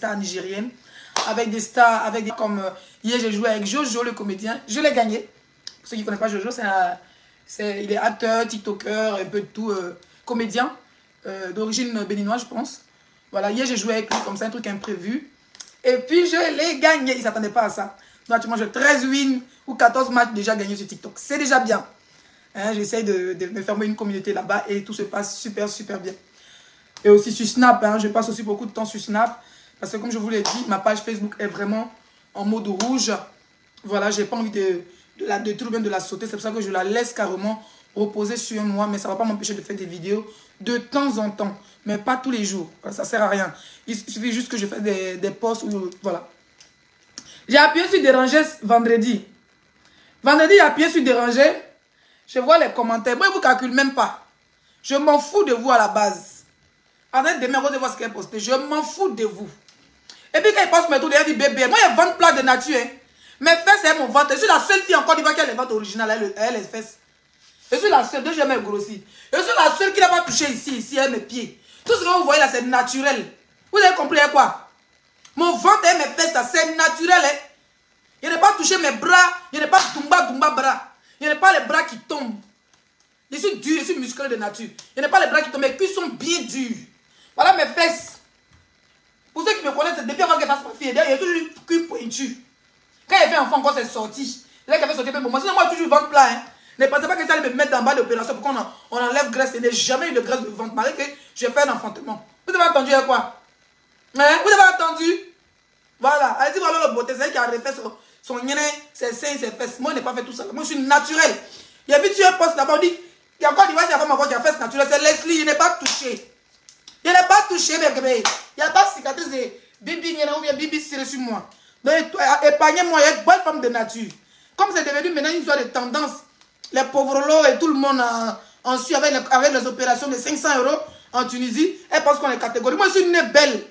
stars nigériennes, avec des stars, comme hier j'ai joué avec Jojo le comédien, je l'ai gagné. Pour ceux qui ne connaissent pas Jojo, il est acteur, tiktoker, un peu de tout, comédien, d'origine béninoise je pense. Voilà, hier j'ai joué avec lui comme ça, un truc imprévu. Et puis je l'ai gagné, il ne s'attendait pas à ça. Donc tu manges 13 wins ou 14 matchs déjà gagnés sur TikTok, c'est déjà bien. Hein, j'essaye de me fermer une communauté là-bas et tout se passe super bien. Et aussi sur Snap, hein, je passe aussi beaucoup de temps sur Snap. Parce que comme je vous l'ai dit, ma page Facebook est vraiment en mode rouge. Voilà, j'ai pas envie de la détruire, même de la sauter. C'est pour ça que je la laisse carrément reposer sur moi. Mais ça ne va pas m'empêcher de faire des vidéos de temps en temps. Mais pas tous les jours. Ça ne sert à rien. Il suffit juste que je fasse des posts. Voilà. J'ai appuyé sur déranger vendredi. Vendredi, j'ai appuyé sur déranger. Je vois les commentaires. Moi, je ne vous calcule même pas. Je m'en fous de vous à la base. Attendez, demain, vous allez voir ce qu'elle a posté. Je m'en fous de vous. Et puis, quand il passe mes tours, il dit bébé. Moi, il y a 20 plats de nature. Hein. Mes fesses, c'est mon ventre. Je suis la seule fille en Côte d'Ivoire qui a les ventres originales. Elle a les fesses. Je suis la seule. Déjà, jamais grossi. Je suis la seule qui n'a pas touché ici, mes pieds. Tout ce que vous voyez là, c'est naturel. Vous avez compris quoi? Mon ventre et mes fesses, c'est naturel. Hein. Je n'ai pas touché mes bras. Je n'ai pas dumba bras. Je n'ai pas les bras qui tombent. Je suis dur, je suis musclé de nature. Je n'ai pas les bras qui tombent. Mes cuisses sont bien durs. Voilà mes fesses. Pour ceux qui me connaissent, depuis avant qu'elle fasse ma fille, il y a toujours une cuisse pointue. Quand elle fait enfant, encore c'est sorti. C'est là qu'elle fait sortir un peu pour moi. Sinon, moi, j'ai toujours ventre plat. Hein. Ne pensez pas que ça allait me mettre en bas d'opération pour qu'on enlève graisse. Il n'y a jamais eu de graisse de ventre. Malgré que j'ai fait un enfantement. Vous avez entendu quoi? Hein? Vous avez entendu? Voilà. Allez-y, voilà le beauté. C'est elle qui a refait son nez, ses seins, ses fesses. Moi, je n'ai pas fait tout ça. Moi, je suis naturel. Il y a vu, tu es poste là-bas. On dit, il y a encore des fois, c'est la femme qui a fait naturel. C'est Leslie. Je n'ai pas touché. Je n'ai pas touché, mes bébés. Il n'y a pas de cicatrice de bibi ou bien bibi tiré sur moi. Mais épargnez-moi, il y a une bonne femme de nature. Comme c'est devenu maintenant une histoire de tendance, les pauvres lots et tout le monde en suit avec les opérations de 500 € en Tunisie, elles pensent qu'on est catégorie. Moi, je suis née belle.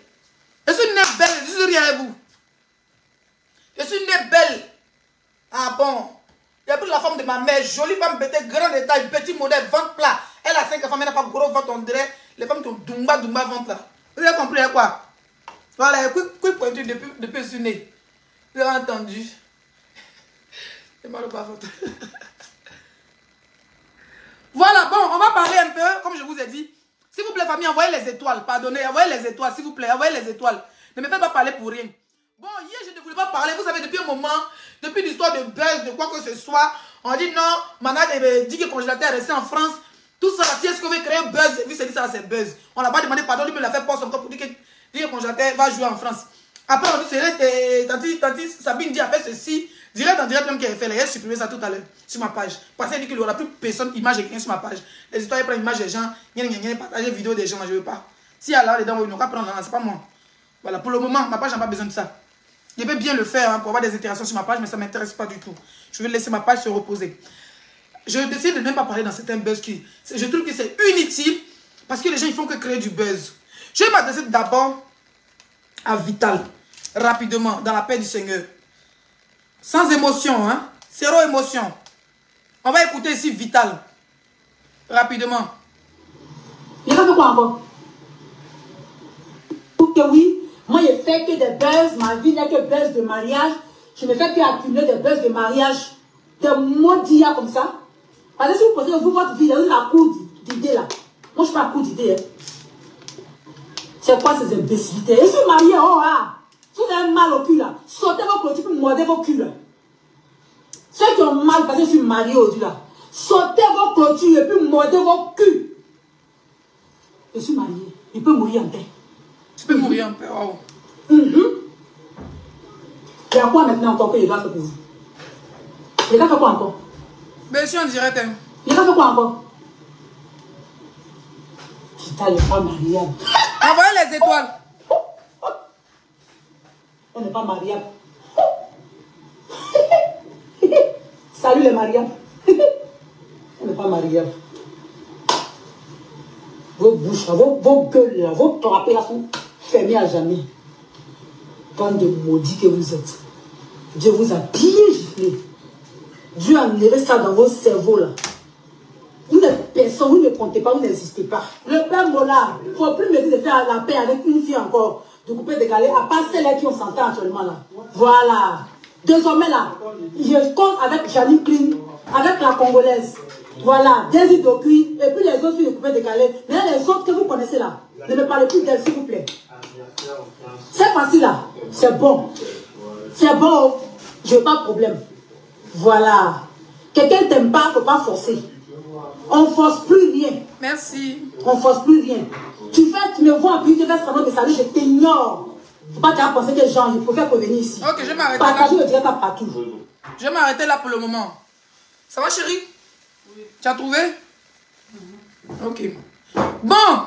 Je suis née belle, je suis rien à vous. Je suis née belle. Ah bon? Il y a plus la femme de ma mère, jolie femme, bête, grande de taille, petit modèle, ventre plat. Elle a 5 enfants, mais elle n'a pas gros ventre, on dirait les femmes qui ont dumba ventre là. Vous avez compris quoi? Voilà, quick pointu depuis que je suis né. Vous avez entendu? C'est mal ou pas votre. Voilà, bon, on va parler un peu, comme je vous ai dit. S'il vous plaît, famille, envoyez les étoiles. Pardonnez, envoyez les étoiles, s'il vous plaît, envoyez les étoiles. Ne me faites pas parler pour rien. Bon, hier, je ne voulais pas parler. Vous savez, depuis un moment, depuis l'histoire de buzz, de quoi que ce soit, on dit non, Manad dit que le congélateur est resté en France. Tout ça, est-ce qu'on veut créer un buzz? Et puis, c'est dit ça, c'est buzz. On n'a pas demandé pardon, lui me l'a fait poste encore pour dire que le congélateur va jouer en France. Après, on dit, c'est tanti Sabine dit, a fait ceci. Direct même qu'elle fait, elle a supprimé ça tout à l'heure sur ma page. Parce qu'elle dit qu'il n'y aura plus personne, image et rien sur ma page. Les histoires, elles prennent image des gens, partager vidéo des gens, je ne veux pas. Si elle a là dedans, il n'aura pas prendre, c'est pas moi. Voilà, pour le moment, ma page n'a pas besoin de ça. Je vais bien le faire hein, pour avoir des interactions sur ma page, mais ça ne m'intéresse pas du tout. Je vais laisser ma page se reposer. Je décide de ne même pas parler dans certains buzz qui... Je trouve que c'est inutile parce que les gens, ils font que créer du buzz. Je vais m'adresser d'abord à Vital, rapidement, dans la paix du Seigneur. Sans émotion, hein. Zéro émotion. On va écouter ici Vital. Rapidement. Il a fait quoi encore? Que oui, moi je fais que des buzz, ma vie n'est que buzz de mariage. Je ne fais qu'accumuler des buzz de mariage. Des maudits comme ça. Parce que si vous posez votre vie, vous avez la cour d'idée là. Moi je ne suis pas à court d'idée. Hein. C'est quoi ces imbécilités? Je suis mariée, oh ah! Si vous avez mal au cul là, sautez vos clôtures pour mordez vos culs là. Ceux qui ont mal parce que je suis mariée aujourd'hui là, sautez vos clôtures et puis mordez vos culs. Je suis mariée, je peux mourir en paix. Tu peux mourir en paix, wow. Il y a quoi maintenant encore que les gars font pour vous? Les gars font quoi encore? Mais je suis en direct. Hein. Les gars font quoi encore? Putain, elle n'est pas mariable. Envoyez les étoiles. Elle n'est pas mariable. Salut les mariables. Elle n'est pas mariable. Vos bouches, vos gueules, là, vos trappés là sont fermés à jamais. Bande de maudits que vous êtes. Dieu vous a bien giflé. Dieu a enlevé ça dans vos cerveaux là. Vous n'êtes personne, vous ne comptez pas, vous n'existez pas. Le père Mola, il ne faut plus me dire de faire la paix avec une fille encore. de coupé décalé, à part celles qui ont s'entend actuellement là. Voilà. Désormais là, je compte avec Janine Clean, avec la Congolaise. Voilà, des îles de cuir, et puis les autres filles de coupé décalé. Mais les autres que vous connaissez là, ne me parlez plus d'elles, s'il vous plaît. C'est facile là, c'est bon. C'est bon, je n'ai pas de problème. Voilà. Quelqu'un ne t'aime pas, il ne faut pas forcer. On ne force plus rien. Merci. On ne force plus rien. Tu me vois, puis tu fais semblant de saluer, je t'ignore. Il ne faut pas te penser que genre, je préfère revenir ici. Ok, je vais m'arrêter là. Partager le direct partout. Je vais m'arrêter là pour le moment. Ça va, chérie? Oui. Tu as trouvé? Ok. Bon,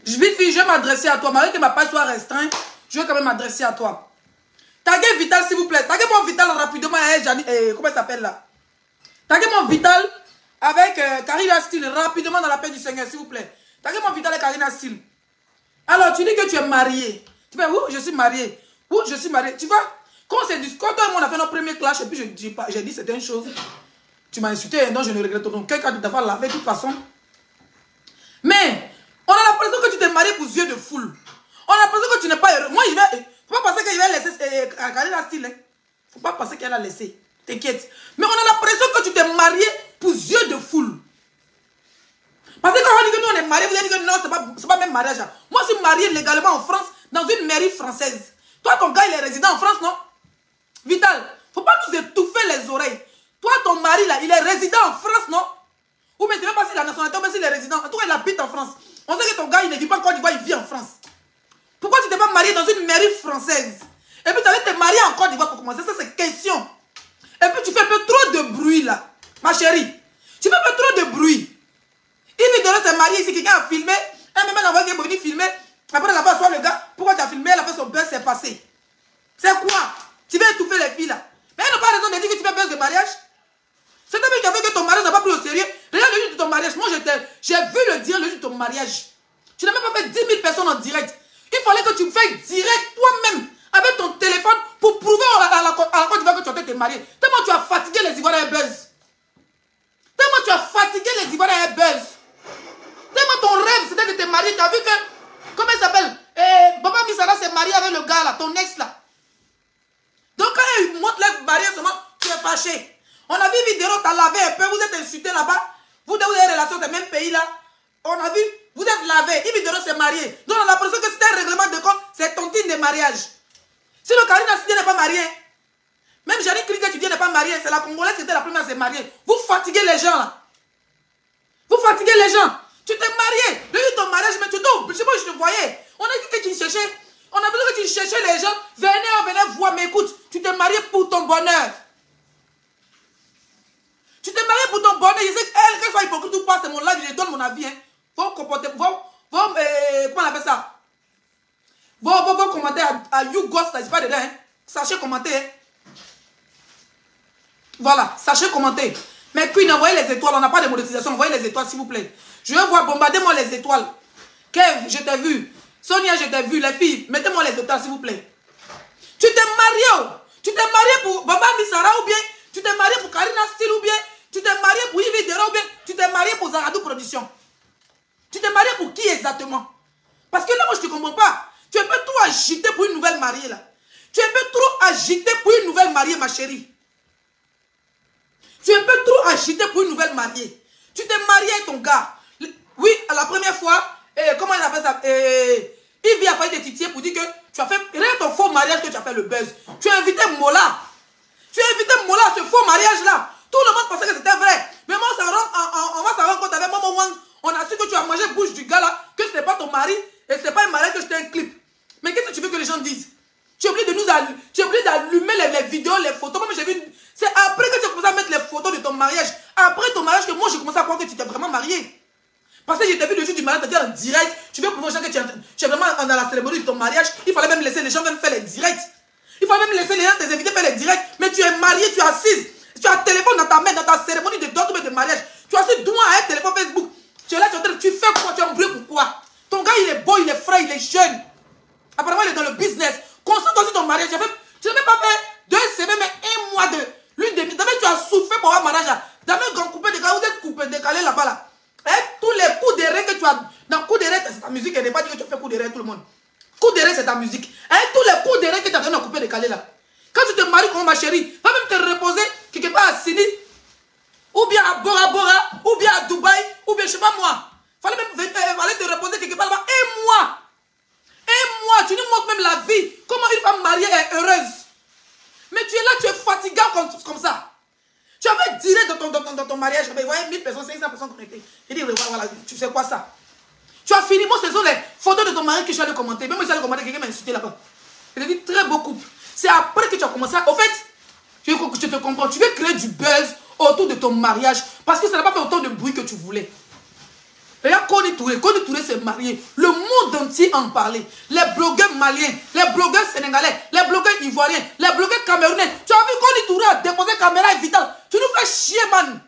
je vais m'adresser à toi. Malgré que ma page soit restreinte, je vais quand même m'adresser à toi. Taguez Vital, s'il vous plaît. Taguez-moi Vital rapidement. Comment il s'appelle là? Taguez-moi Vital avec Karina Steele rapidement dans la paix du Seigneur, s'il vous plaît. Taguez-moi Vital et Karina Steele. Alors, tu dis que tu es marié. Tu fais, je suis marié. Je suis marié. Tu vois, quand toi et moi on a fait notre premier clash, et puis j'ai dit certaines choses. Tu m'as insulté, non, je ne regrette ton cœur quand tu t'as fait laver de toute façon. Mais, on a l'impression que tu t'es marié pour yeux de foule. On a l'impression que tu n'es pas heureux. Moi, faut pas penser qu'il va laisser Karina Steele. Hein. Faut pas penser qu'elle a laissé. T'inquiète. Mais on a l'impression que tu t'es marié pour yeux de foule. Parce que quand on dit que nous on est mariés, vous avez dit que non, c'est pas même mariage. Moi, je suis marié légalement en France, dans une mairie française. Toi, ton gars, il est résident en France, non? Vital, faut pas nous étouffer les oreilles. Toi, ton mari, là, il est résident en France, non? Ou mais je ne sais pas si la nationalité, ou s'il est résident. En tout cas, il habite en France. On sait que ton gars, il ne vit pas en Côte d'Ivoire, il vit en France. Pourquoi tu t'es pas marié dans une mairie française? Et puis, tu allais te marier en Côte d'Ivoire pour commencer. Ça, c'est question. Et puis, tu fais un peu trop de bruit, là. Ma chérie, tu fais un peu trop de bruit. Il lui donne s'est marié ici, quelqu'un a filmé. Un même envoyé qui est venu filmer. Après, elle a fait soit le gars. Pourquoi tu as filmé? Elle a fait son buzz, c'est passé. C'est quoi? Tu veux étouffer les filles, là. Mais elles n'ont pas raison de dire que tu fais buzz de mariage. C'est un mec qui a fait que ton mariage n'a pas pris au sérieux. Regarde le jour de ton mariage. Moi, j'ai vu le dire le jour de ton mariage. Tu n'as même pas fait 10 000 personnes en direct. Il fallait que tu fasses direct toi-même avec ton téléphone pour prouver à la Côte d'Ivoire que tu as été marié. Tellement tu as fatigué les Ivoiriens buzz. Tellement tu as fatigué les Ivoiriens buzz. Tellement ton rêve c'était de te marier. Tu as vu que, comment il s'appelle, Baba Misara s'est marié avec le gars là, ton ex là. Donc quand il montre le mariage seulement, tu es fâché. On a vu vidéo, tu as lavé un peu, vous êtes insulté là-bas. Vous avez relation dans le même pays là. On a vu, vous êtes lavé. Ibidero s'est marié. Donc on a l'impression que c'était un règlement de compte, c'est ton digne de mariage. Si le Karina Steele n'est pas marié, même Janine Clean tu n'est pas marié, c'est la Congolaise qui était la première à se marier. Vous fatiguez les gens là. Vous fatiguez les gens. Tu t'es marié. Depuis ton mariage, mais tu t'es obligé. Moi, je te voyais. On a dit que tu cherchais. On a besoin que tu cherchais les gens. Venez voir. Mais écoute, tu t'es marié pour ton bonheur. Tu t'es marié pour ton bonheur. Je sais qu'elle soit hypocrite ou pas, c'est mon live. Je donne mon avis. Hein. Vos commentaires. Comment on appelle ça? Vos commentaires à YouGhost, c'est pas dedans. Hein. Sachez commenter. Hein. Voilà, sachez commenter. Mais puis, envoyez les étoiles. On n'a pas de monétisation. Envoyez les étoiles, s'il vous plaît. Je veux voir, bombardez-moi les étoiles. Kev, je t'ai vu. Sonia, je t'ai vu. Les filles, mettez-moi les étoiles, s'il vous plaît. Tu t'es marié. Tu t'es marié pour Baba Misara ou bien tu t'es marié pour Karina Steele ou bien tu t'es marié pour Yves Dera ou bien tu t'es marié pour Zaradou Production. Tu t'es marié pour qui exactement? Parce que là, moi, je ne te comprends pas. Tu es un peu trop agité pour une nouvelle mariée, là. Tu es un peu trop agité pour une nouvelle mariée, ma chérie. Tu es un peu trop agité pour une nouvelle mariée. Tu t'es marié avec ton gars. Oui, à la première fois, comment il appelle ça? Il a failli te titiller pour dire que tu as fait, rien ton faux mariage que tu as fait le buzz. Tu as invité Mola. Tu as invité Mola à ce faux mariage-là. Tout le monde pensait que c'était vrai. Mais moi, on va s'en rendre compte avec Maman Wang. On a su que tu as mangé bouche du gars là, que ce n'est pas ton mari et ce n'est pas un mariage que je t'ai un clip. Mais qu'est-ce que tu veux que les gens disent? Tu es obligé d'allumer les vidéos, les photos. Moi, j'ai vu. C'est après que tu as commencé à mettre les photos de ton mariage. Après ton mariage que moi, j'ai commencé à croire que tu t'es vraiment marié. Parce que je t'ai vu le jour du mariage, tu étais en direct. Tu veux prouver aux gens que tu es vraiment dans la cérémonie de ton mariage. Il fallait même laisser les gens faire les directs. Il fallait même laisser les gens, tes invités faire les directs. Mais tu es marié, tu es assise. Tu as un téléphone dans ta main, dans ta cérémonie de dot ou de mariage. Tu as assis droit à un téléphone Facebook. Tu es là, tu fais quoi? Tu es embrouillé pourquoi? Ton gars, il est beau, il est frais, il est jeune. Apparemment, il est dans le business. Concentre aussi ton mariage. Tu n'as même pas fait 2 semaines, mais 1 mois de l'une des. D'abord, tu as souffert pour avoir un mariage. D'abord, quand coupé décalé, vous êtes coupé décalé là-bas là. Et tous les coups de rêve que tu as. Dans coup de rêve, c'est ta musique. Elle n'est pas dit que tu fais coup de rêve tout le monde. Coup de rêve, c'est ta musique. décalé là. Quand tu te maries comme ma chérie, va même te reposer quelque part à Sydney, ou bien à Bora Bora, ou bien à Dubaï, ou bien je sais pas moi. Fallait même aller te reposer quelque part là-bas. Et moi, tu nous montres même la vie. Comment une femme mariée est heureuse. Mais tu es là, tu es fatigant comme ça. Tu avais direct dans ton mariage, vous voyez 1000 personnes, 500 personnes connectées. Il dit, voilà, tu sais quoi ça? Tu as fini, moi ce sont les photos de ton mari que je suis allé commenter. Même moi je suis allé commenter, quelqu'un m'a insulté là-bas. Il a dit, très beau couple. C'est après que tu as commencé à... Au fait, je te comprends, tu veux créer du buzz autour de ton mariage parce que ça n'a pas fait autant de bruit que tu voulais. Regarde Kony Touré s'est marié. Le monde entier en parlait. Les blogueurs maliens, les blogueurs sénégalais, les blogueurs ivoiriens, les blogueurs camerounais. Tu as vu Kony Touré a déposé caméra et Vital. Tu nous fais chier, man.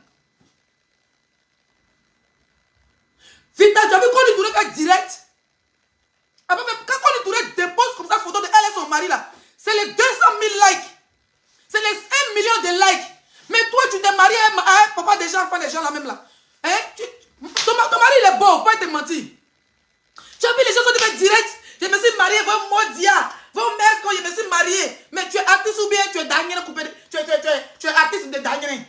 Vital, tu as vu Kony Touré fait direct. Quand Kony Touré dépose comme ça photo de elle et son mari là, c'est les 200 000 likes. C'est les 1 million de likes. Mais toi, tu t'es marié à un papa des gens, enfant des gens là même là. Hein? Ton mari il est beau, faut pas te mentir. Tu as vu les gens sont fait direct. Je me suis marié, vos Modia, vos mères quand je me suis marié. Mais tu es artiste ou bien tu es Daniel coupé. Tu es artiste de Daniel.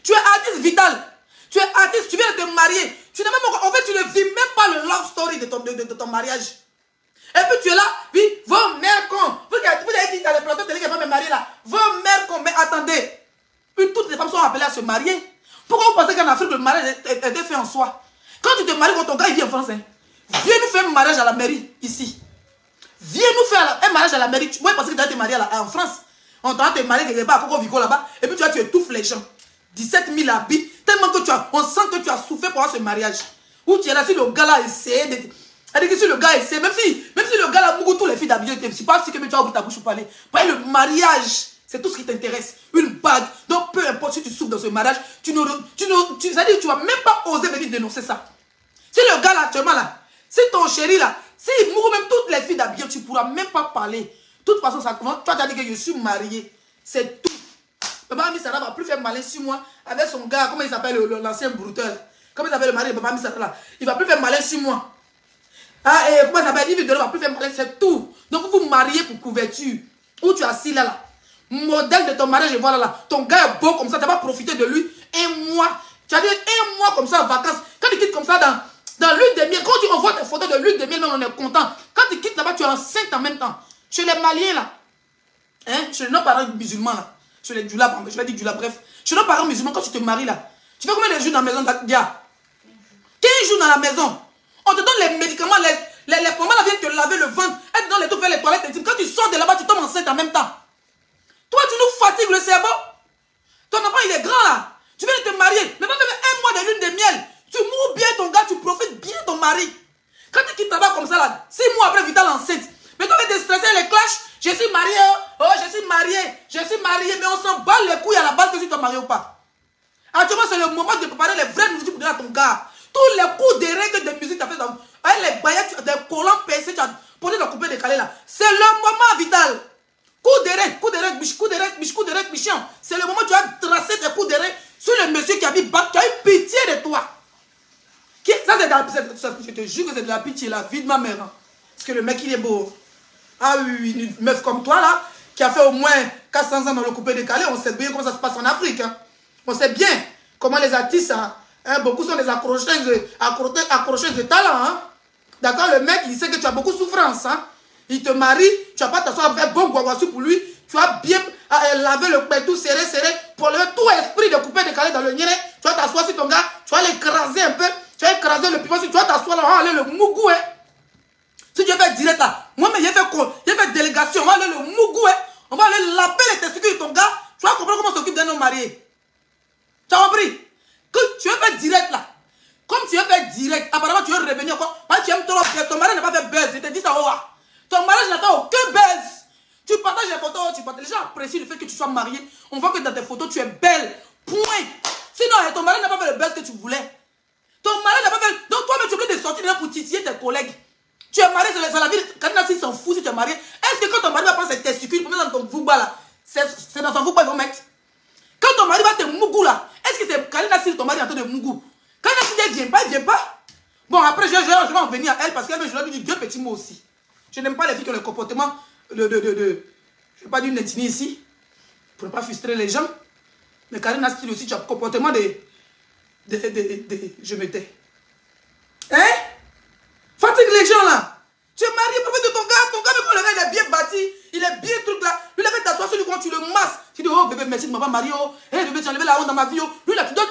Tu es artiste Vital. Tu es artiste, tu viens de te marier. Tu n'as même en fait tu ne vis même pas le love story de ton mariage. Et puis tu es là, puis vos mères con. Vous avez dit dans les plateaux télé que je vais me marier là. Vos mères con, mais attendez. Puis toutes les femmes sont appelées à se marier. Pourquoi vous pensez qu'en Afrique, le mariage est fait en soi? Quand tu te maries, quand ton gars il vient en France, hein, viens nous faire un mariage à la mairie, ici. Viens nous faire un mariage à la mairie. Oui, parce que tu vas te marier en France. On t'a te marier quelque part à Coco Vico là-bas. Et puis tu étouffes les gens. 17 000 habits. Tellement que on sent que tu as souffert pour avoir ce mariage. Où tu es là, si le gars là essaie de... C'est-à-dire que si le gars essaie, même si le gars là, beaucoup tous les filles d'habiller, c'est pas si que tu vas ouvrir ta bouche pour parler. Parce que le mariage... C'est tout ce qui t'intéresse. Une bague. Donc, peu importe si tu souffres dans ce mariage, tu vas même pas oser venir dénoncer ça. Si le gars là, actuellement là, si ton chéri là, s'il mourut même toutes les filles d'habillé, tu ne pourras même pas parler. De toute façon, ça commence. Toi, tu as dit que je suis marié. C'est tout. Papa Misara va plus faire malin 6 mois avec son gars. Comment il s'appelle l'ancien brouteur? Comment il s'appelle le mari de Papa Misara là? Il va plus faire malin 6 mois. Ah, et comment il s'appelle? Il va plus faire malin. C'est tout. Donc, vous vous mariez pour couverture. Où tu es assis là. Modèle de ton mariage, et voilà là. Ton gars est beau comme ça, tu vas profiter de lui. Un mois. Tu as dit un mois comme ça en vacances. Quand tu quittes comme ça dans l'huile de miel, quand tu envoies tes photos de l'huile de miel, on est content. Quand tu quittes là-bas, tu es enceinte en même temps. Chez les Maliens là. Hein? Chez nos parents musulmans là. Chez les Djula, je vais dire Djula, bref. Chez nos parents musulmans, quand tu te maries là, tu fais combien de jours dans la maison d'Adia? 15 jours dans la maison. On te donne les médicaments, les mamans là viennent te laver le ventre, être dans les tout faire les toilettes. Quand tu sors de là-bas, tu tombes enceinte en même temps. Toi, tu nous fatigues le cerveau. Ton enfant, il est grand là. Tu viens de te marier. Mais pas faire un mois de lune de miel. Tu mours bien ton gars, tu profites bien ton mari. Quand tu quittes là-bas comme ça là, 6 mois après, Vital enceinte. Mais toi, tu vas te stresser les clashs. Je suis marié, oh, je suis marié. Mais on s'en bat les couilles à la base que tu t'es marié ou pas. Actuellement, c'est le moment de préparer les vraies musiques pour donner à ton gars. Tous les coups de règles de musique que tu as fait avec les baillettes, des collants percés, tu as posé dans le coupé décalé là. C'est le moment, Vital. Coup de règle, bichon. C'est le moment où tu as tracé tes coups de règle sur le monsieur qui a mis bac, qui a eu pitié de toi. Ça, c'est de la pitié. Je te jure que c'est de la pitié, la vie de ma mère. Hein. Parce que le mec, il est beau. Ah oui, une meuf comme toi, là, qui a fait au moins 400 ans dans le coupé décalé, on sait bien comment ça se passe en Afrique. Hein. On sait bien comment les artistes, hein, beaucoup sont des accrocheuses de talent. Hein. D'accord, le mec, il sait que tu as beaucoup de souffrance. Hein. Il te marie, tu vas pas t'asseoir avec bon guaguassou pour lui. Tu vas bien laver le pétou serré, pour lever tout esprit de couper décalé dans le nez. Tu vas t'asseoir sur ton gars, tu vas l'écraser un peu. Tu vas écraser le piment, tu vas t'asseoir là, on va aller le mougou. Hein. Si tu veux faire direct là, moi, mais j'ai fait délégation, on va aller le mougou. Hein. On va aller laper les testicules de ton gars. Tu vas comprendre comment on s'occupe d'un homme marié. Tu as compris? Que tu veux faire direct là. Comme tu veux faire direct, apparemment tu veux revenir quoi? Parce que tu aimes trop, ton mari n'a pas fait buzz. Je te dis ça, oh. Ton mariage n'a fait aucun buzz. Tu partages les photos, les gens apprécient le fait que tu sois marié. On voit que dans tes photos, tu es belle. Point. Sinon, ton mari n'a pas fait le buzz que tu voulais. Ton mari n'a pas fait... Donc toi-même, tu veux te sortir pour titiller tes collègues. Tu es marié, c'est la vie. Karina, s'il s'en fout si tu es marié. Est-ce que quand ton mari va prendre ses testicules pour mettre dans ton vouba là, c'est dans son vouba ils vont mettre? Quand ton mari va te mougou là, est-ce que c'est Karina si ton mari est en train de mougou? Karina si elle vient pas, il vient pas. Bon, après, je vais en venir à elle parce qu'elle, je lui ai dit deux petits mots aussi. Je n'aime pas les filles qui ont le comportement de Je n'ai pas dû netiner ici. Pour ne pas frustrer les gens. Mais Karina Steele aussi, tu as un comportement de je me tais. Hein? Fatigue les gens là. Tu es marié, profite de ton gars, le gars, il est bien bâti, il est bien truc là. Lui, il avait t'asseoir sur lui quand tu le masses. Tu dis, oh bébé, merci de m'avoir marié. Oh, hey, bébé, tu as enlevé la honte dans ma vie. Oh. Lui, là, tu donnes.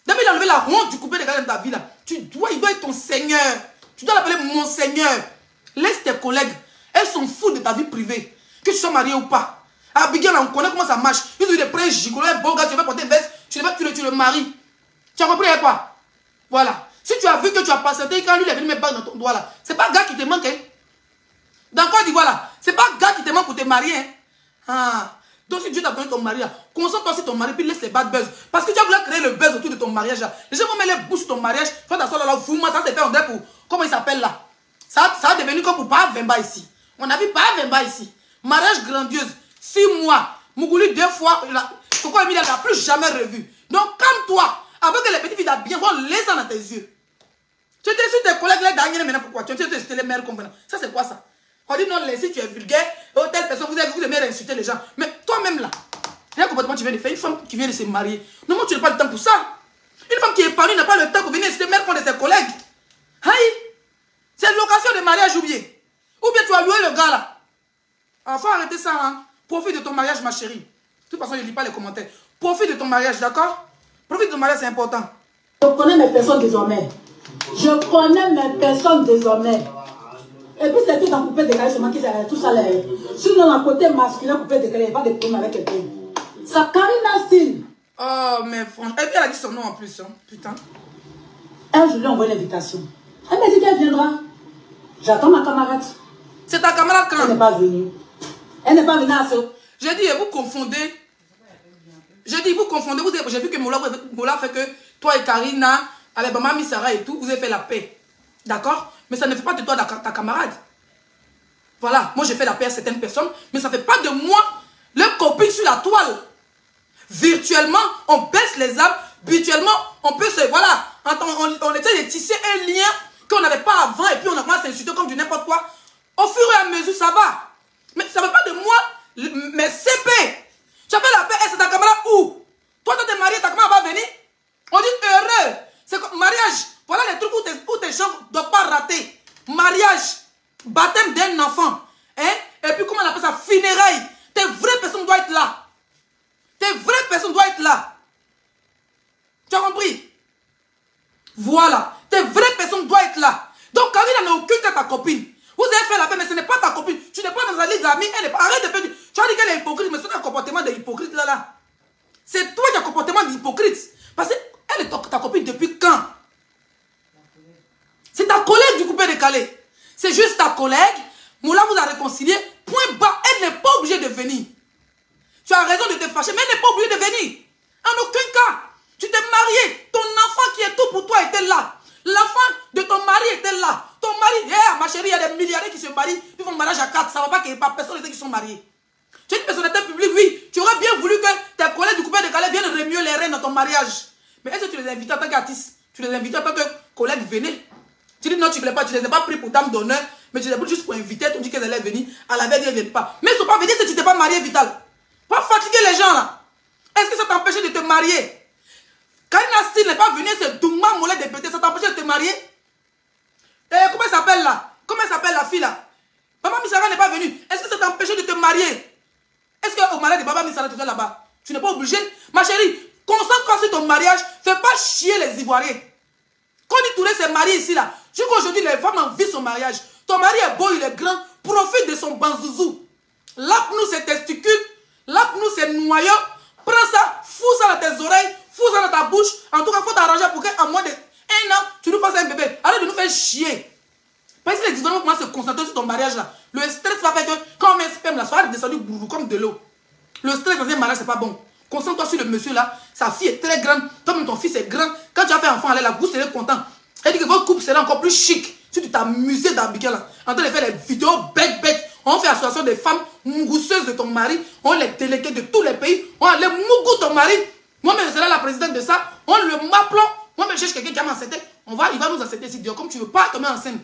D'abord, il a enlevé la honte du coupé de gars dans ta vie là. Il doit être ton Seigneur. Tu dois l'appeler mon Seigneur. Laisse tes collègues. Elles sont fous de ta vie privée. Que tu sois marié ou pas. Abigail, on connaît comment ça marche. Ils ont eu des prêts gigolos, un bon gars, tu veux porter une veste, tu le maries. Tu as compris quoi? Voilà. Si tu as vu que tu as patienté quand lui il est venu mettre bague dans ton doigt là, c'est pas un gars qui te manque. Hein? Dans Côte d'Ivoire là, c'est pas un gars qui te manque pour te marier. Hein? Ah. Donc si Dieu t'a donné ton mari là, concentre-toi sur ton mari puis laisse les bad buzz. Parce que tu as voulu créer le buzz autour de ton mariage là. Les gens vont mettre les bouches sur ton mariage, tu vas t'asseoir là, fou, moi ça s'est fait en dehors pour. Comment il s'appelle là? Ça a devenu comme pour pas Vemba ici. On a vu pas Vemba ici. Mariage grandiose, 6 mois. Mougouli 2 fois. Pourquoi il n'a plus jamais revu. Donc calme-toi. Avec que les petites filles bien vont laisser ça dans tes yeux. Tu étais sur tes collègues là dernière maintenant pourquoi? Tu étais sur les mères comprenant. Ça c'est quoi ça? On dit non, si tu es vulgaire, telle personne, vous aimez insulter les gens. Mais toi-même là, regarde comportement tu viens de faire. Une femme qui vient de se marier. Non, moi tu n'as pas le temps pour ça. Une femme qui est épanouie n'a pas le temps pour venir insulter mère contre ses collègues. Aïe! C'est location de mariage ou bien tu as loué le gars là. Il faut arrêter ça. Hein. Profite de ton mariage, ma chérie. De toute façon, je ne lis pas les commentaires. Profite de ton mariage, d'accord? Profite de ton mariage, c'est important. Je connais mes personnes désormais. Je connais mes personnes désormais. Et puis c'est tout en coupé décalé seulement qui c'est tout ça là. Sinon, à côté masculin, coupé décalé, il n'y a pas de problème avec quelqu'un. Ça Karina Steele. Oh, mais franchement. Et puis elle a dit son nom en plus. Hein. Putain. Un jour, je lui ai envoyé l'invitation. Elle m'a dit qu'elle viendra. J'attends ma camarade. C'est ta camarade quand? Elle n'est pas venue. Elle n'est pas venue à ce. J'ai dit, vous confondez. J'ai dit, vous confondez. J'ai vu que Moula fait que toi et Karina, avec Maman Misara et tout, vous avez fait la paix. D'accord? Mais ça ne fait pas de toi ta camarade. Voilà. Moi, j'ai fait la paix à certaines personnes, mais ça ne fait pas de moi le copine sur la toile. Virtuellement, on baisse les âmes. Virtuellement, on peut se. Voilà. On essaie de tisser un lien qu'on n'avait pas avant et puis on a commencé à s'insulter comme du n'importe quoi. Au fur et à mesure, ça va. Mais ça ne veut pas de moi, mais CP. Tu as fait la paix, et c'est ta camarade où? Toi, tu t'es marié, ta camarade va venir. On dit heureux. C'est comme mariage. Voilà les trucs où tes gens ne doivent pas rater. Mariage, baptême d'un enfant. Hein? Et puis, comment on appelle ça? Funérailles. Tes vraies personnes doivent être là. Tes vraies personnes doivent être là. Tu as compris? Voilà. Tes vraies personnes doivent être là. Donc, Karina n'a aucune que ta copine. Vous avez fait la paix, mais ce n'est pas ta copine. Tu n'es pas dans sa liste d'amis. Arrête de faire. Tu as dit qu'elle est hypocrite, mais c'est un comportement d'hypocrite là. C'est toi qui as un comportement d'hypocrite. Parce qu'elle est ta copine depuis quand? C'est ta collègue du coupé décalé. C'est juste ta collègue. Moula vous a réconcilié. Point bas. Elle n'est pas obligée de venir. Tu as raison de te fâcher, mais elle n'est pas obligée de venir. En aucun cas. Tu t'es marié. Ton enfant qui est tout pour toi était là. L'enfant de ton mari était là. Ton mari, yeah, ma chérie, il y a des milliardaires qui se marient. Ils font le mariage à 4. Ça ne va pas qu'il n'y ait pas personne qui sont mariés. Tu es une personnalité publique, oui. Tu aurais bien voulu que tes collègues du coupé décalé viennent remuer les reins dans ton mariage. Mais est-ce que tu les invites en tant qu'artiste? Tu les invites en tant que collègues venaient. Tu dis non, tu ne voulais pas, tu ne les as pas pris pour dame d'honneur, mais tu les as pris juste pour inviter. Tu dis qu'elles allaient venir. À la veille, elles ne viennent pas. Mais ils ne sont pas venus si tu t'es pas marié, Vital. Pas fatiguer les gens là. Est-ce que ça t'empêchait de te marier? Karina Steele n'est pas venue, c'est Douma Mollet de pété, ça t'empêchait de te marier? Comment elle s'appelle là? Comment elle s'appelle la fille là? Baba Misara n'est pas venue. Est-ce que ça t'empêchait de te marier? Est-ce qu'au mariage de Baba Misara, tu es là-bas? Tu n'es pas obligé? Ma chérie, concentre-toi sur ton mariage. Fais pas chier les Ivoiriens. Quand Touré s'est marié ici là, jusqu'aujourd'hui les femmes envient son mariage. Ton mari est beau, il est grand. Profite de son banzouzou. Lappe-nous ses testicules. Lappe-nous ses noyaux. Prends ça, fous ça dans tes oreilles. Fous ça dans ta bouche. En tout cas, il faut t'arranger pour qu'en moins de 1 an, tu nous fasses un bébé. Arrête de nous faire chier. Parce que les Ivoiriens commencent à se concentrer sur ton mariage là. Le stress va faire que quand on met un sperme là, ça va descendre bourrou comme de l'eau. Le stress dans un mariage, c'est pas bon. Concentre-toi sur le monsieur là. Sa fille est très grande. Toi-même, ton fils est grand. Quand tu as fait enfant, allez, la bouche serait content. Elle dit que votre couple serait encore plus chic. Si tu t'amusais d'habiter là, en train de faire les vidéos bêtes. On fait association des femmes mougousseuses de ton mari. On les délégués de tous les pays. On les mougou ton mari. Moi-même, je serai la présidente de ça. On le m'appelons. Moi-même, je cherche quelqu'un qui a m'enceinté. Il va nous enceinter ici. Comme tu ne veux pas tomber enceinte.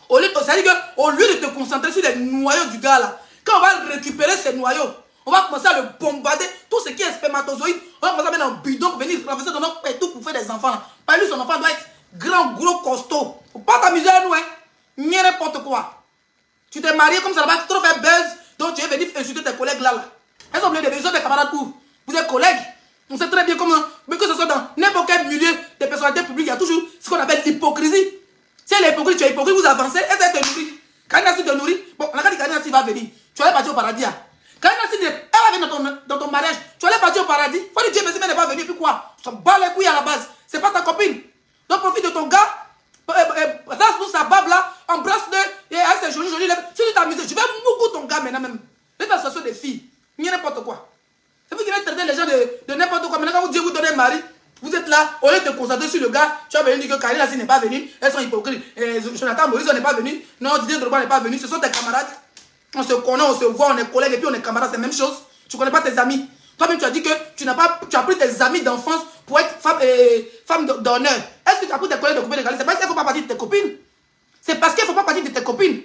Au lieu de te concentrer sur les noyaux du gars là. Quand on va récupérer ces noyaux, on va commencer à le bombarder. Tout ce qui est spermatozoïde, on va commencer à mettre en bidon pour venir renverser dans notre pétou pour faire des enfants. Pas lui, son enfant doit être grand, gros, costaud. Faut pas t'amuser à nous, hein. Ni n'importe quoi. Tu t'es marié comme ça, va trop faire buzz. Donc tu es venu insulter tes collègues là. Elles ont oublié des camarades où vous êtes collègues. On sait très bien comment, mais que ce soit dans n'importe quel milieu des personnalités publiques, il y a toujours ce qu'on appelle l'hypocrisie. Si elle est hypocrite, tu es hypocrite, vous avancez, elle va te nourrir. Karina Sy te nourrit. Bon, on a dit Karina Sy va venir. Tu allais partir au paradis. Karina Sy, elle va venir dans ton mariage. Tu allais partir au paradis. Faut dire Dieu merci, mais elle n'est pas venue. Puis quoi? Tu bats les couilles à la base. C'est pas ta copine. Donc profite de ton gars. Lance-nous sa barbe là. Embrasse-le. Et avec ses jolies lèvres. Si tu t'amuses, je vais moucou ton gars maintenant même. Les associations des filles. Il n'y a n'importe quoi. C'est vous qui allez traiter les gens de n'importe quoi. Maintenant, quand vous dites vous donnez un mari, vous êtes là, au lieu de te concentrer sur le gars, tu vas venir dire que Karina Sy n'est pas venue, elles sont hypocrites. Jonathan Moïse n'est pas venu, non, Didier Drogba n'est pas venu, ce sont tes camarades. On se connaît, on se voit, on est collègues et puis on est camarades, c'est la même chose. Tu ne connais pas tes amis. Toi-même, tu as dit que tu as pris tes amis d'enfance pour être femme d'honneur. Est-ce que tu as pris tes collègues de coupé de Galais? C'est parce qu'elles ne font pas partie de tes copines. C'est parce qu'elles ne font pas partie de tes copines.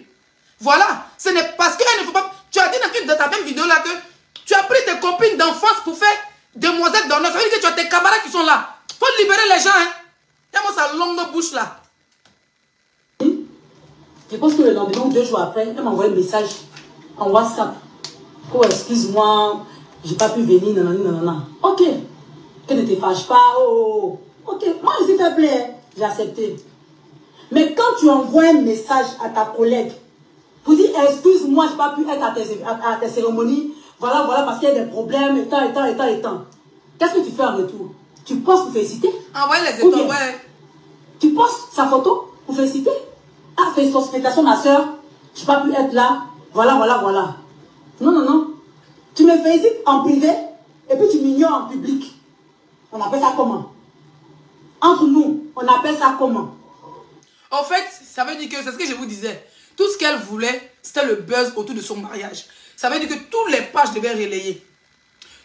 Voilà. Ce n'est parce qu'elles ne font pas. Tu as dit dans ta même vidéo là que tu as pris tes copines d'enfance pour faire demoiselle d'honneur. Ça veut dire que tu as tes camarades qui sont là. Il faut libérer les gens. Hein. Regarde-moi sa longue bouche là. Je pense que le lendemain ou 2 jours après, elle m'a envoyé un message en WhatsApp. Oh, excuse-moi, j'ai pas pu venir, nanana. Ok. Que ne te fâche pas. Oh. Ok. Moi, s'il te plaît, j'ai accepté. Mais quand tu envoies un message à ta collègue pour dire excuse-moi, j'ai pas pu être à tes cérémonies, voilà, parce qu'il y a des problèmes, et tant. Qu'est-ce que tu fais en retour? Tu postes pour féliciter? Envoie les étoiles, ouais. Tu postes sa photo pour féliciter? Ah, félicitations ma soeur, j'ai pas pu être là, voilà. Non. Tu me félicites en privé, et puis tu m'ignores en public. On appelle ça comment? Entre nous, on appelle ça comment? En fait, ça veut dire que, c'est ce que je vous disais, tout ce qu'elle voulait, c'était le buzz autour de son mariage. Ça veut dire que toutes les pages devaient relayer.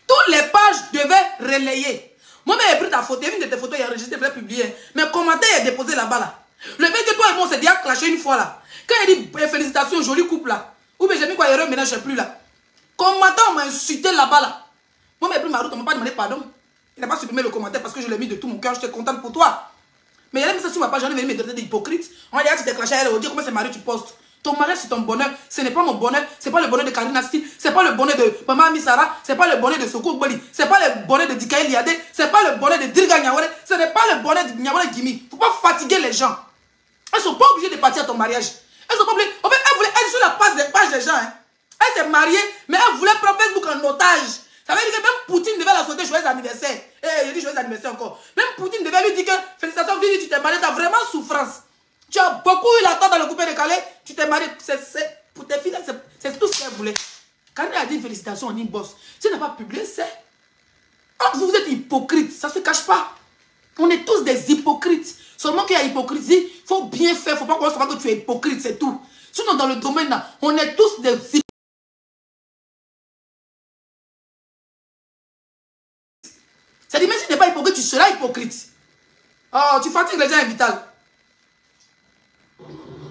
Toutes les pages devaient relayer. Moi-même, j'ai pris ta photo, une de tes photos, il a enregistré, il a publié. Mais commentaire, il a déposé là-bas là. Le fait que toi et moi, on s'est déjà clashé une fois là. Quand il dit félicitations, joli couple là. Ou bien j'ai mis quoi, erreur, maintenant je ne sais plus là. Commentaire, on m'a insulté là-bas là. Moi, j'ai pris ma route, on ne m'a pas demandé pardon. Il n'a pas supprimé le commentaire parce que je l'ai mis de tout mon cœur, j'étais contente pour toi. Mais il a mis ça sur ma page, j'en ai venu me traiter d'hypocrite. On va dire, tu t'es clashé, elle va dire comment c'est marié, tu postes. Ton mariage, c'est ton bonheur. Ce n'est pas mon bonheur. Ce n'est pas le bonheur de Karina Sy. Ce n'est pas le bonheur de Maman Misara. Ce n'est pas le bonheur de Soko Boli. Ce n'est pas le bonheur de Dikaï Liade. Ce n'est pas le bonheur de Dirga Nyawale. Ce n'est pas le bonheur de Nyawale Gimi. Il ne faut pas fatiguer les gens. Elles ne sont pas obligées de partir à ton mariage. Elles sont pas obligées. En fait, elles voulaient être sur la page des gens. Hein. Elle s'est mariée, mais elle voulait prendre Facebook en otage. Ça veut dire que même Poutine devait la souhaiter joyeux anniversaire. Je dis joyeux anniversaire encore. Même Poutine devait lui dire que félicitations, tu t'es marié, tu as vraiment souffrance. Tu as beaucoup eu la tête dans le coupé de Calais, tu t'es marié. Pour tes filles, c'est tout ce qu'elle voulait. Karine a dit félicitations en inbox. Si elle n'a pas publié, c'est. Vous êtes hypocrite, ça ne se cache pas. On est tous des hypocrites. Seulement qu'il y a hypocrisie, il faut bien faire. Il ne faut pas qu'on sache que tu es hypocrite, c'est tout. Sinon, dans le domaine là, on est tous des hypocrites. C'est-à-dire, même si tu n'es pas hypocrite, tu seras hypocrite. Oh, tu fatigues les gens, Vital.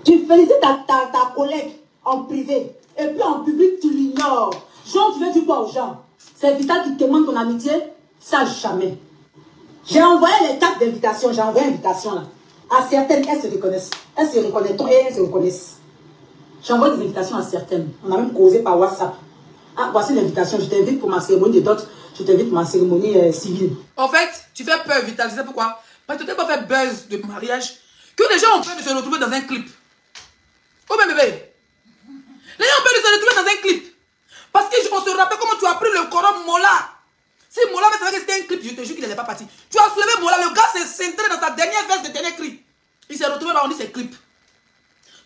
Tu félicites ta collègue en privé. Et puis en public, tu l'ignores. Genre, tu veux dire quoi aux gens? C'est Vital qui te demande ton amitié? Ça, jamais. J'ai envoyé les cartes d'invitation. J'ai envoyé l'invitation là. À certaines, elles se reconnaissent. Elles se reconnaissent et elles se reconnaissent. J'envoie des invitations à certaines. On a même causé par WhatsApp. Ah, voici l'invitation. Je t'invite pour ma cérémonie de dot. Je t'invite pour ma cérémonie civile. En fait, tu fais peur, Vital. Tu sais pourquoi? Parce que tu n'as pas fait buzz de mariage. Que les gens ont peur de se retrouver dans un clip. Oh, mais bébé. Les gens ont peur de se retrouver dans un clip. Parce qu'on se rappelle comment tu as pris le coron Mola. Si Mola savait que c'était un clip, je te jure qu'il n'allait pas partir. Tu as soulevé Mola, le gars s'est centré dans sa dernière veste de dernier cri. Il s'est retrouvé là, on dit c'est clip.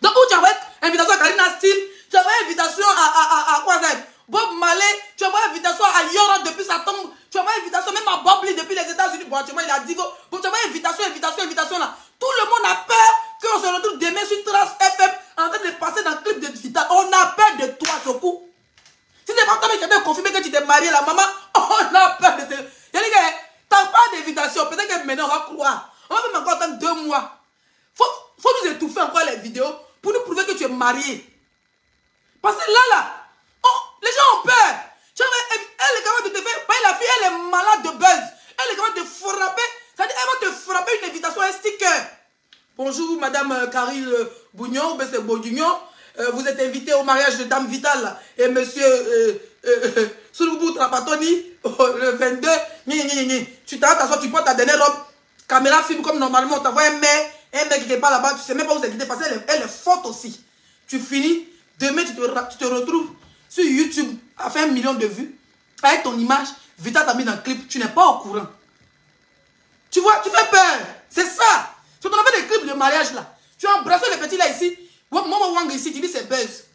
Donc, où tu as envoyé invitation à Karina Sy, tu as envoyé invitation à quoi ça? Bob Marley, tu as envoyé invitation à Yoro depuis sa tombe, tu as envoyé invitation même à Bob Lee depuis les États-Unis. Bon, tu vois, il a dit, bon, tu as envoyé invitation là. Tout le monde a peur qu'on se retrouve demain sur Trace FM en train de passer dans le clip de Vital. On a peur de toi, Sokou. Si c'est pas toi qui as confirmé que tu t'es marié, la maman, on a peur de te. Il y a des gars, t'as pas d'invitation. Peut-être que maintenant on va croire. On va même encore attendre 2 mois. Faut nous étouffer encore les vidéos pour nous prouver que tu es marié. Parce que là, bonjour Madame Caril Bougnon, c'est Baudugnon. Vous êtes invité au mariage de Dame Vital et Monsieur Souloubou Trapatoni le 22. Tu t'assois, tu portes ta dernière robe. Caméra filme comme normalement. On t'envoie un mec qui n'est pas là-bas. Tu sais même pas où c'est qui est passé. Elle est forte aussi. Tu finis. Demain, tu te retrouves sur YouTube à faire 1 million de vues. Avec ton image. Vital t'a mis dans le clip. Tu n'es pas au courant. Tu vois, tu fais peur. C'est ça. Tu as fait des clips de mariage là. Tu as embrassé les petits là ici. Maman Wang ici, tu dis c'est buzz.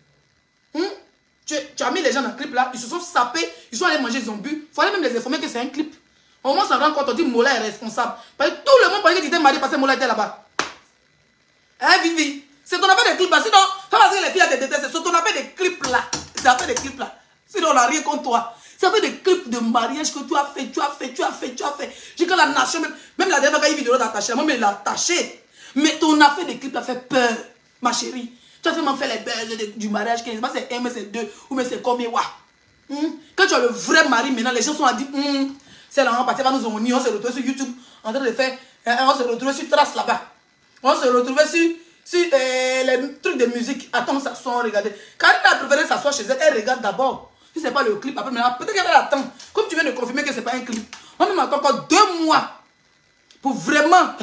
Tu as mis les gens dans le clip là. Ils se sont sapés. Ils sont allés manger, ils ont bu. Il fallait même les informer que c'est un clip. Au moins, on s'en rend compte. On dit Mola est responsable. Parce que tout le monde pensait que tu étais marié parce que Mola était là-bas. Hein, Vivi? C'est ton affaire des clips là. Sinon, ça va dire les filles à te détester. C'est ton affaire des clips là. C'est affaire des clips là. Sinon, on n'a rien contre toi. Ça fait des clips de mariage que tu as fait. J'ai quand la nation, même la dernière fois, il y a une vidéo d'attaché, moi, mais il l'a attaché. Mais ton affaire des clips a fait peur, ma chérie. Tu as vraiment fait les belles du mariage, c'est un, mais c'est deux, ou mais c'est combien, Quand tu as le vrai mari, maintenant, les gens sont à dire, c'est là, on va nous unir, on s'est retrouvés sur YouTube, en train de faire, on s'est retrouvés sur Trace là-bas. On s'est retrouvés sur les trucs de musique. Attends, ça sonne, regardez. Quand elle a préféré s'asseoir chez elle, elle regarde d'abord. Si ce n'est pas le clip, après, peut-être qu'elle attend. Comme tu viens de confirmer que ce n'est pas un clip. On m'attend encore 2 mois pour vraiment